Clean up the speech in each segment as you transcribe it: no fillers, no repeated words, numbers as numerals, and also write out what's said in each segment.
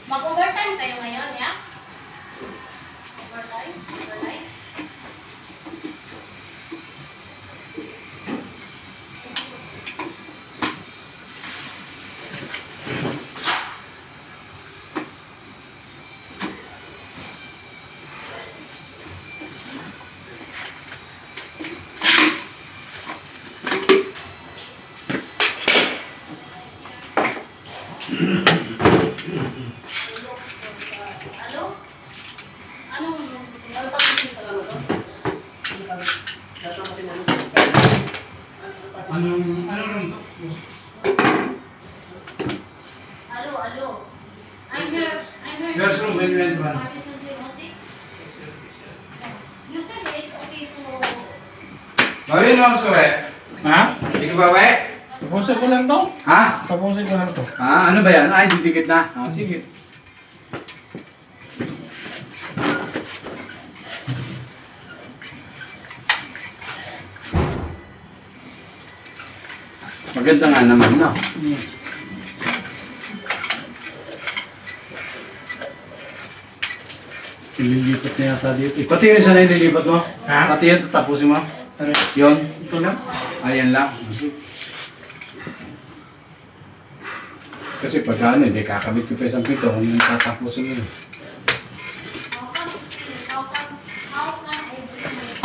Mag-overtime tayo ngayon, ya? Overtime? Overtime? Anong room to? Alo. I'm here. Girls room, when you went once. You said it's okay to... Bawin mo sa babae. Ha? Hindi ka babae? Tapusin ko lang to. Ha? Tapusin ko lang to. Ano ba yan? Ay, didikit na. Sige. Maganda nga naman, no? Ililipat na yata dito. Pati yun sana yung nilipat mo? Ha? Pati yun, tapusin mo? Ano? Yun? Ito lang. Ayan lang. Kasi pagka hindi kakabit ko pa isang pito, kung yung tatapusin yun. How can I do my things?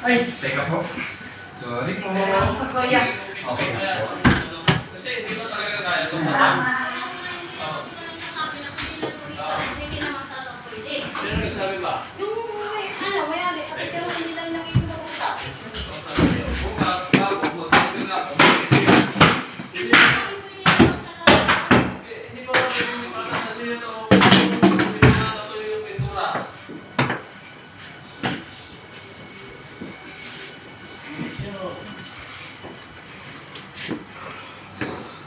Ay, teka po. Sorry po. Kuya. Okay na po. Kasi hindi mo talaga kaya ito. Hindi naman talaga pwede. Sino nagsabi ba? Yung may kasi pero hindi lang nakikipag-usap. Bukas, bago mo, talaga nga. Hindi pa rin yung patas kasi yun o hindi na natuloy yung pintura.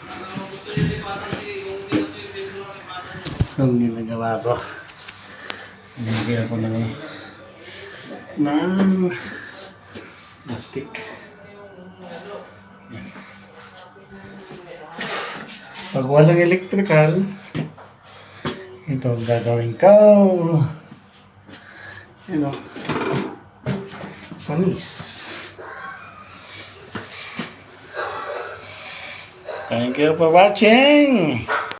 Ano gusto nyo lipatan si kung hindi natuloy yung pintura lipatan nyo? Ang ginagawa ko. Nilagyan ko ng plastic. Yan. Pag walang electrical, ito ang gagawin ko. Ano? Panis. Thank you for watching.